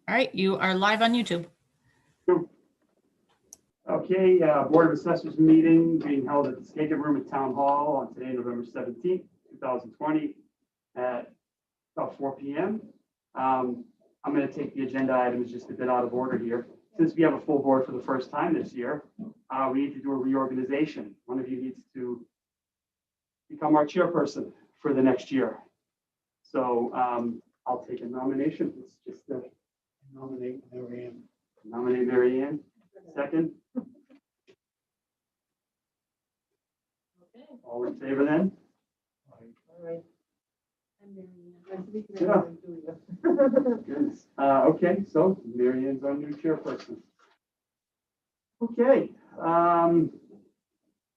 All right, you are live on YouTube. Okay, Board of Assessors meeting being held at the Skagen Room at Town Hall on today, November 17th, 2020 at about 4 p.m. I'm going to take the agenda items just a bit out of order here. Since we have a full board for the first time this year, we need to do a reorganization. One of you needs to become our chairperson for the next year. So I'll take a nomination. It's just Nominate Mary Ann. nominate Mary Ann. Second. Okay. All in favor then? All right. Yeah. Goodness. Okay, so Mary Ann's our new chairperson. Okay,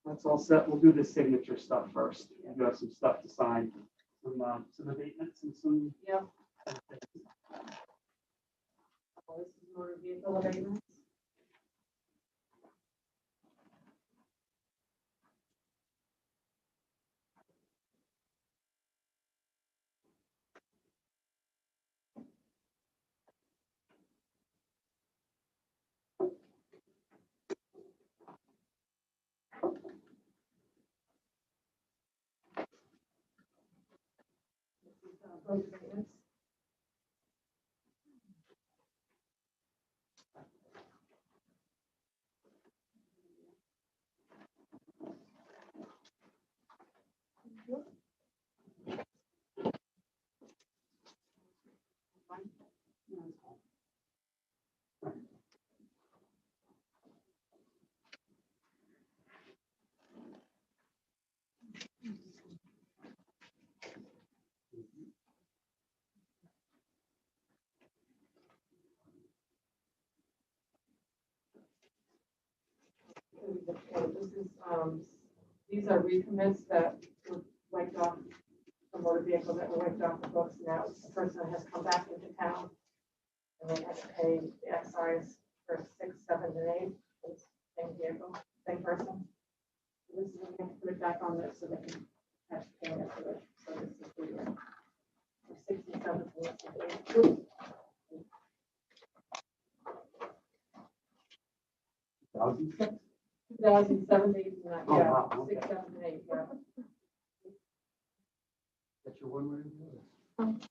that's all set. We'll do the signature stuff first. We have some stuff to sign, some abatements and some. Yep. This is motor vehicle abatements. Both abatements. This is, these are recommits that were wiped off, the motor vehicle that were wiped off the books. Now the person has come back into town and they have to pay the excise for 6, 7, and 8. It's same vehicle, same person. So this is, we're going to put it back on this so they can catch payment for it. So this is for 6 and 7 and this is 8. 2006? 2007, 8, and 9, Oh, yeah, wow, okay. 6, 7, and 8, yeah. That's your one way to do it.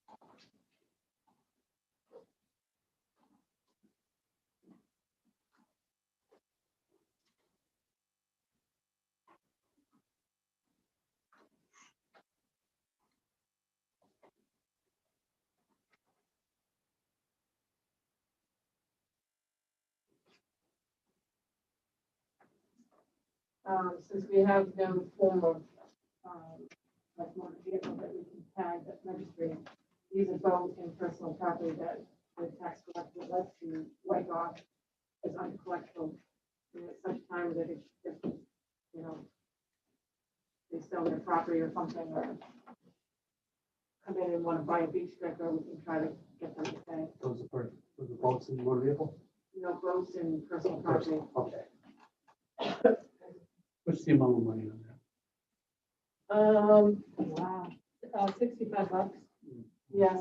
Since we have no form of, like motor vehicle that we can tag that registry, these are both in personal property that the tax collector would like to wipe off as uncollectible. And at such time that if, you know, they sell their property or something, or come in and want to buy a beach sticker, we can try to get them to pay. Those are for the boats and motor vehicle? No boats in personal property. Okay. What's the amount of money on Wow. $65. Yeah,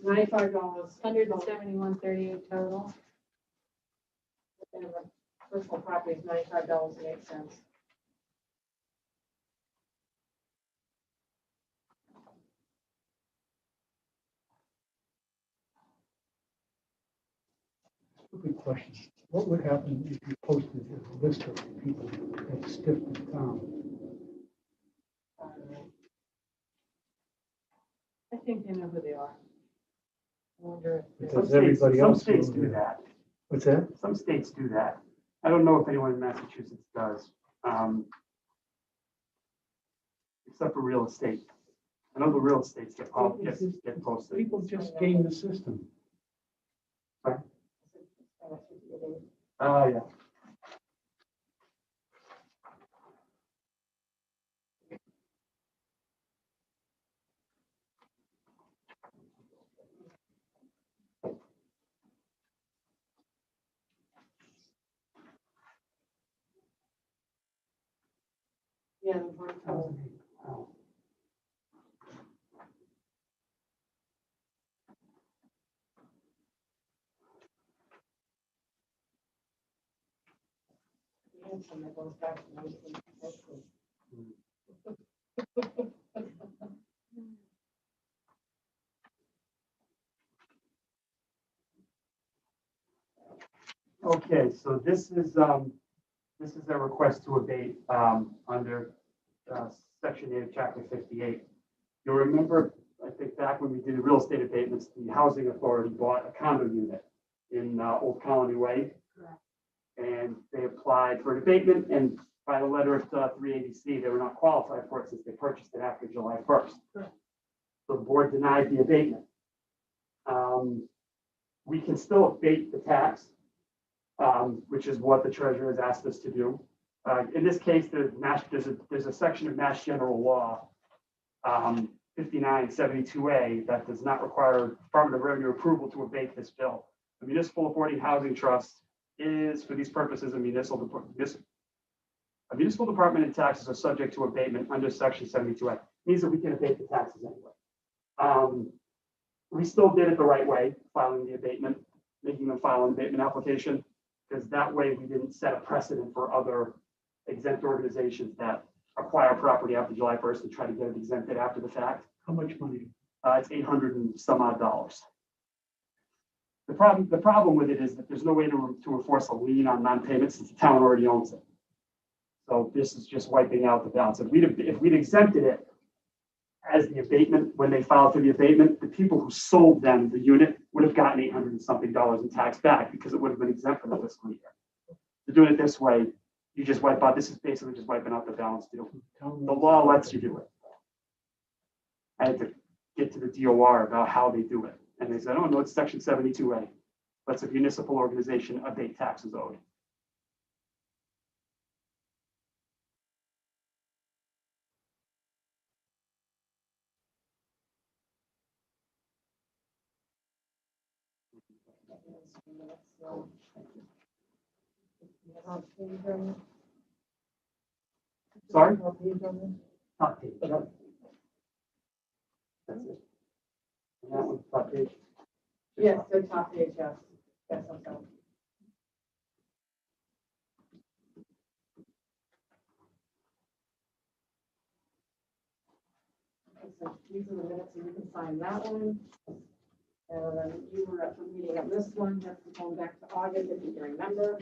$95. $171.38 total. And the personal property is $95.08. that? Good question. What would happen if you posted a list of people that stiffed the town? I think they know who they are. I wonder if Because Some everybody else states knows do it. that. What's that? Some states do that. I don't know if anyone in Massachusetts does. Except for real estate. I know the real estates get posted. People just game the system. Oh, yeah. Yeah, the one total. Wow. Hanson that goes back to 1950. Okay, so this is a request to abate, under, section 8 of chapter 58. You'll remember, I think back when we did the real estate abatements, the housing authority bought a condo unit in, Old Colony Way. Correct. And they applied for an abatement, and by the letter of 380C, they were not qualified for it since they purchased it after July 1st. Correct. So the board denied the abatement. We can still abate the tax, which is what the treasurer has asked us to do. In this case, there's a section of Mass General Law, 5972A, that does not require Department of Revenue approval to abate this bill. The Municipal Affording Housing Trust is, for these purposes, a municipal department, and taxes are subject to abatement under section 72A. Means that we can abate the taxes anyway. We still did it the right way, filing the abatement, making them file an abatement application, because that way we didn't set a precedent for other exempt organizations that acquire property after July 1st and try to get it exempted after the fact. How much money? It's $800 and some odd dollars. The problem with it is that there's no way to enforce a lien on non-payment since the town already owns it. So this is just wiping out the balance. If we'd exempted it as the abatement, when they filed for the abatement, the people who sold them the unit would have gotten $800 and something in tax back because it would have been exempt from the fiscal year. To do it this way, you just wipe out, this is basically just wiping out the balance deal. The law lets you do it. I had to get to the DOR about how they do it. And they said, oh, no, it's section 72A. Lets a municipal organization abate taxes owed. Sorry? Top page. That's it. And that one's top page. Yes, the top page, yes. Yes, I'm sorry. So these are the minutes, and you can sign that one. And then you were at the meeting on this one, that's going back to August, if you can remember.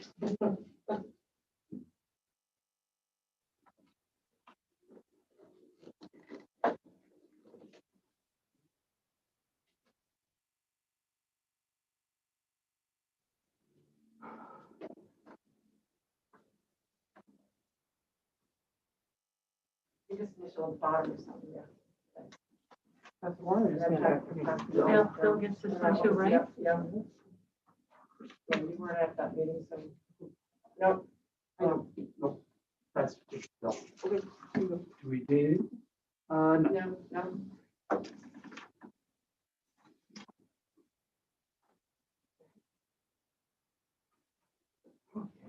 You just initial the bottom or something, yeah. That's one. Bill gets this one too, right? Yeah. Yeah, you weren't at that meeting, so. Nope. Nope. That's just, no. Do we date it? No. No, no.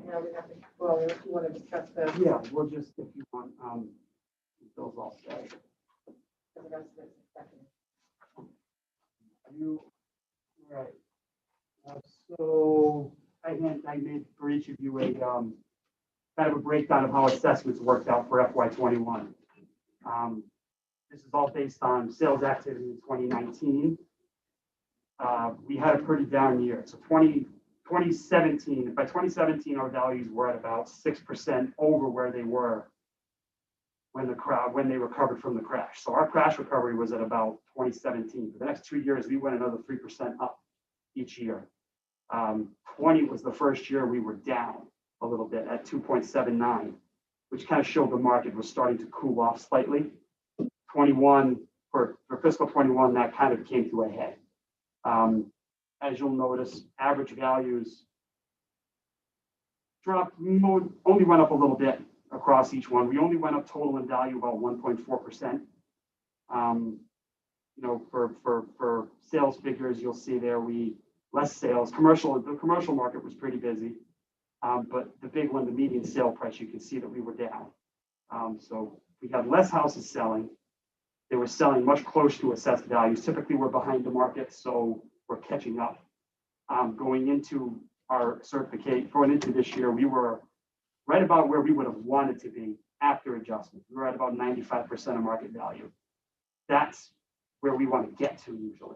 Yeah, we have to, well, if you want to discuss the Yeah, we'll just, if you want, Bill's all set. rest of it second. You, right. So I made for each of you a, kind of a breakdown of how assessments worked out for FY21. This is all based on sales activity in 2019. We had a pretty down year. So 2017, by 2017, our values were at about 6% over where they were when they recovered from the crash. So our crash recovery was at about 2017. For the next 2 years, we went another 3% up each year. 20 was the first year we were down a little bit at 2.79, which kind of showed the market was starting to cool off slightly. 21, for fiscal 21, that kind of came to a head. As you'll notice, average values dropped, only went up a little bit across each one. We only went up total in value about 1.4%. For sales figures, you'll see there less sales. The commercial market was pretty busy, but the big one, the median sale price, you can see that we were down. So we had less houses selling. They were selling much closer to assessed values. Typically, we're behind the market, so we're catching up. Going into this year, we were right about where we would have wanted to be after adjustment. We're at about 95% of market value. That's where we want to get to usually,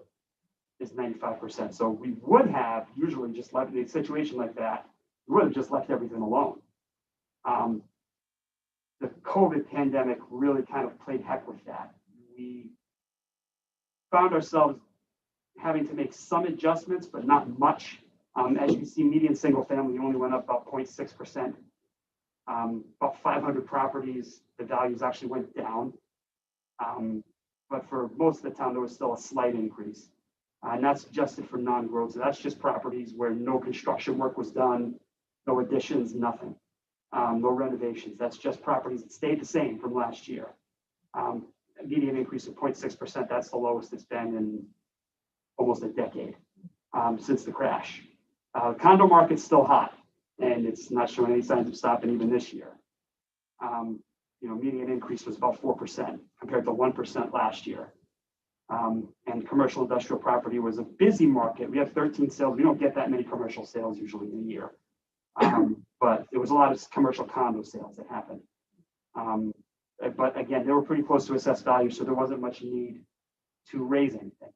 is 95%. So we would have usually just left in a situation like that, we would have just left everything alone. The COVID pandemic really kind of played heck with that. We found ourselves having to make some adjustments, but not much. As you can see, median single family only went up about 0.6%. About 500 properties, the values actually went down. But for most of the town, there was still a slight increase. And that's adjusted for non-growth. So that's just properties where no construction work was done, no additions, nothing. No renovations. That's just properties that stayed the same from last year. A median increase of 0.6%. That's the lowest it's been in almost a decade since the crash. Condo market's still hot, and it's not showing any signs of stopping even this year. Median increase was about 4% compared to 1% last year. And commercial industrial property was a busy market. We have 13 sales. We don't get that many commercial sales usually in a year. But there was a lot of commercial condo sales that happened. But again, they were pretty close to assessed value, so there wasn't much need to raise anything.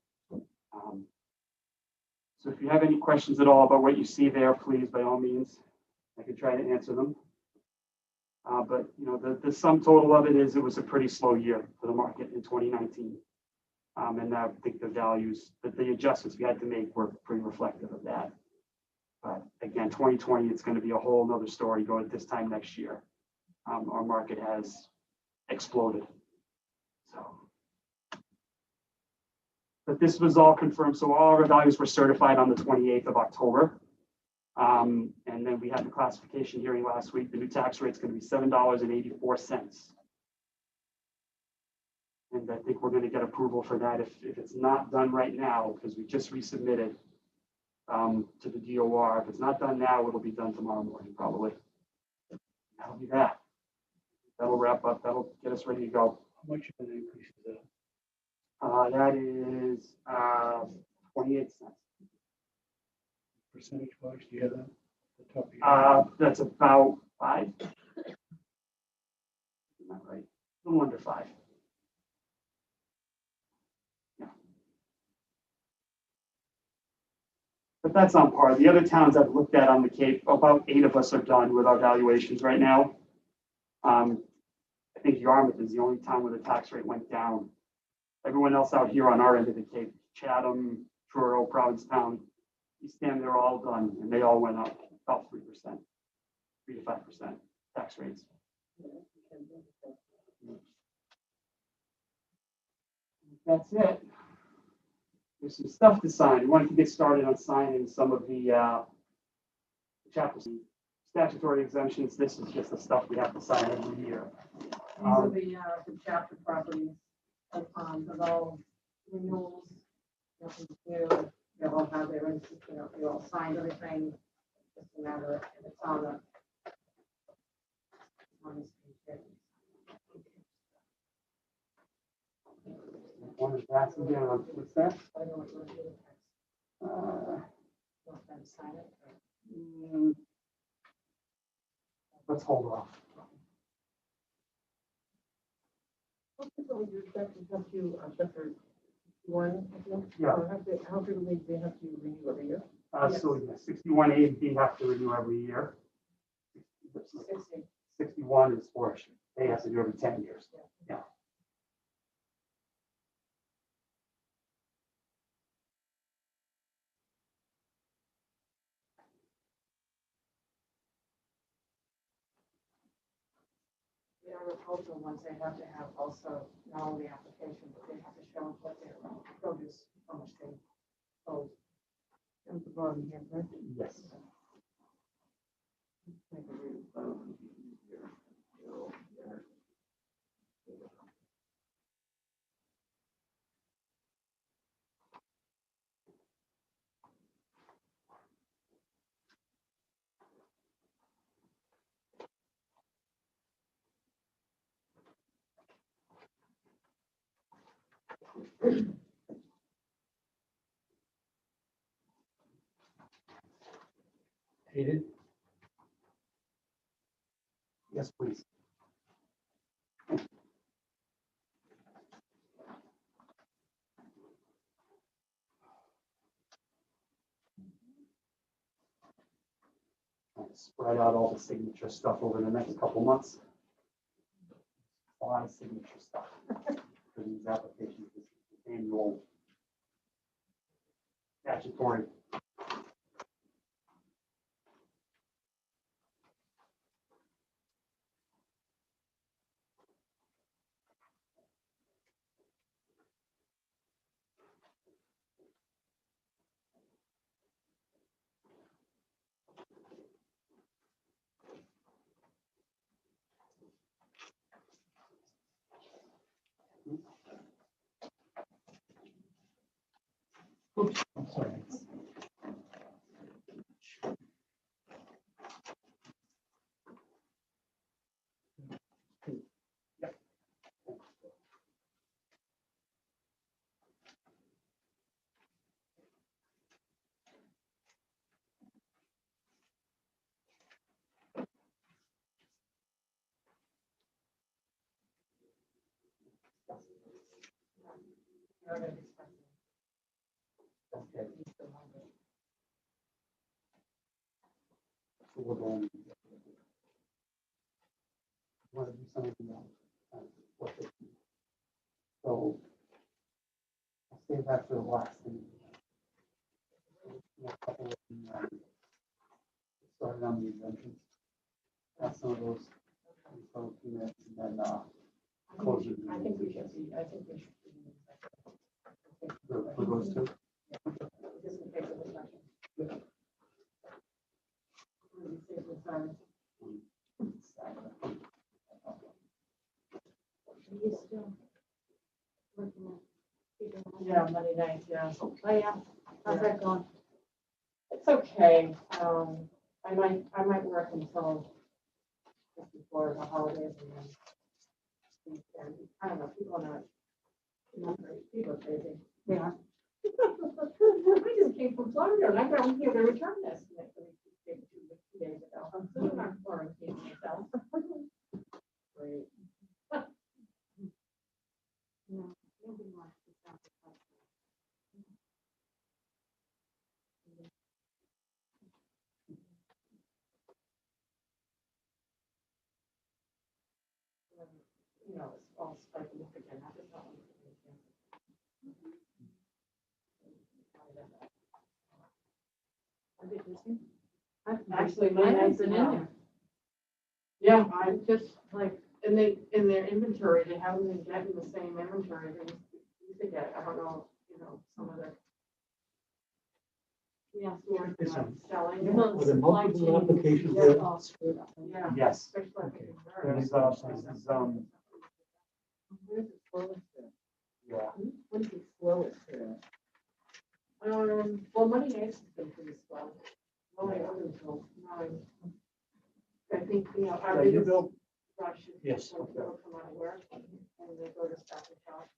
So if you have any questions at all about what you see there, please, by all means, I can try to answer them. But the sum total of it is it was a pretty slow year for the market in 2019. And I think the values, the adjustments we had to make were pretty reflective of that. But again, 2020, it's going to be a whole nother story going this time next year. Our market has exploded. So, but this was all confirmed. So all our values were certified on the 28th of October. And then we had the classification hearing last week. The new tax rate is going to be $7.84. And I think we're going to get approval for that if it's not done right now, because we just resubmitted to the DOR. If it's not done now, it'll be done tomorrow morning, probably. That'll be that. That'll wrap up. That'll get us ready to go. How much of an increase is that? That is 28 cents. Percentage wise, do you have that? At the top of your head? That's about 5. Isn't that right? A little under 5. Yeah. But that's on par. The other towns I've looked at on the Cape, about 8 of us are done with our valuations right now. I think Yarmouth is the only town where the tax rate went down. Everyone else out here on our end of the Cape, Chatham, Truro, Provincetown, East Ham, they're all done, and they all went up about 3%, 3 to 5% tax rates. That's it. There's some stuff to sign. We wanted to get started on signing some of the chapters. Statutory exemptions. This is just the stuff we have to sign every year. These are the chapter properties, of all renewals, nothing new. They all have their, they all signed everything. Just a matter of, and it's on this page. One is that again. What's that? I don't know what you're doing. Want them to sign it? Let's hold off. How frequently do you expect to have to, Shepherd, one, Yeah. or how frequently do they have to renew every year? So yeah, 61 A and B have to renew every year. 61 is forest. They have to do every 10 years. Yeah. The agricultural ones, they have to have also not only application, but they have to show what their produce, how much they sold. At the bottom here, right? Yes. Dated? Yes, please. I'll spread out all the signature stuff over the next couple months. A lot of signature stuff for these applications, this annual statutory. Oops, I'm sorry. Okay. So we're going. Want to do something else? So I'll save that for the last thing. A couple of them, started on the exemptions. That's some of those. So, and then, close it. I think we should be, I think we should be. For those two. Just in case of discussion. Really safe and sound. Are you still working on? Yeah, Monday night, yeah. Oh, yeah. How's that going? It's okay. I might work until just before the holidays and then. And I don't know, people are not crazy, people are crazy. Yeah. I just came from Florida and I got here to return this. 2 days ago. I'm still not quarantining myself. Great. No, nobody wants to stop the fight. You know, it's all spiking up again. I just don't want to be here. Are they busy? Actually, I Monday haven't night's been in now. there. Yeah, I'm just like, and they, in their inventory, they haven't been getting the same inventory they used to get. I don't know, you know, some of the. Yeah, stores It's are not selling. you know, Are there supply multiple chain applications is there? all screwed up. Yeah. Yes. Especially like Okay. in There's, Where's the slowest there? yeah. What is the slowest there? Well, Monday nights has been pretty slow. Only up until 9. I think, you know, our Yeah, you biggest built- rush is Yes. when people come out of work and they go to Stop and Shop.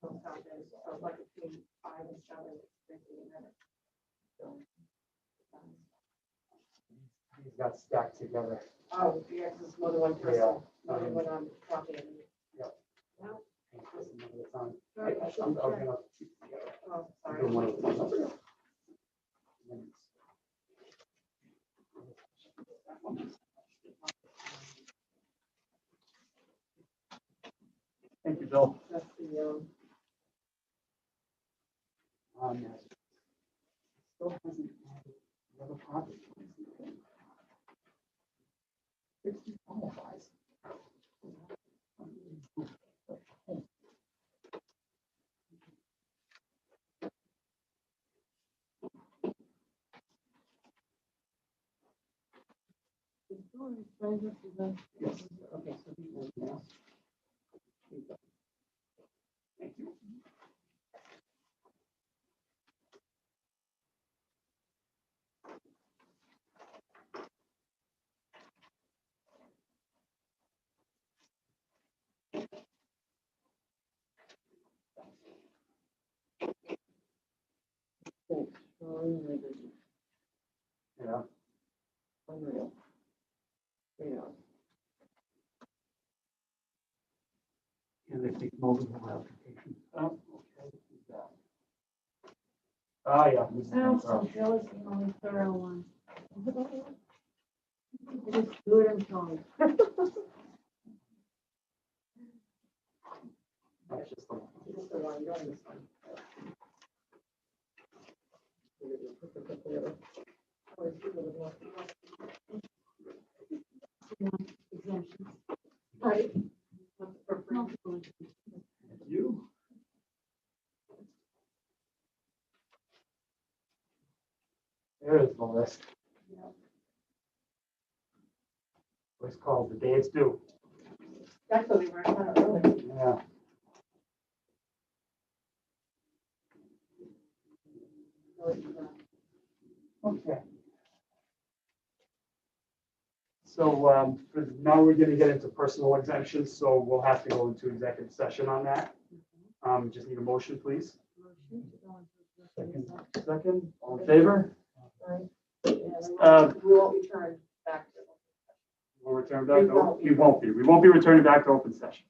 Those Saturdays, so like between 5 and 7, it's 15 minutes. So, These got stacked together. oh, yeah, 'cause it's more than one person. Yeah. More than when I'm talking. Yep. No. Just another time. Sorry, I I'm shouldn't gonna check. keep it together. Oh, sorry. Do one at a time. Thank you, Bill. That's the, Still hasn't added the other project. 60 qualifies. Yes. Okay, so these are now. Thank you. Extremely busy, Yeah. unreal. Yeah. And they take multiple applications. Oh, okay. Who's that? Oh, yeah. Mrs. Oh, Mansell. so Joe is the only thorough one. Just do it and show it. That's just the one. Just the one, you're on this one. Always people would want Exemptions. Right. For free. Multiple exemptions. Thank you. There is the list. What's called the day it's due. Actually, we're kind of early. Yeah. Okay. So now we're going to get into personal exemptions, so we'll have to go into executive session on that. Just need a motion, please. Motion to go into executive Second, all in favor? Right. Yeah, we won't return back to. We'll return back. We won't be returning back to open session.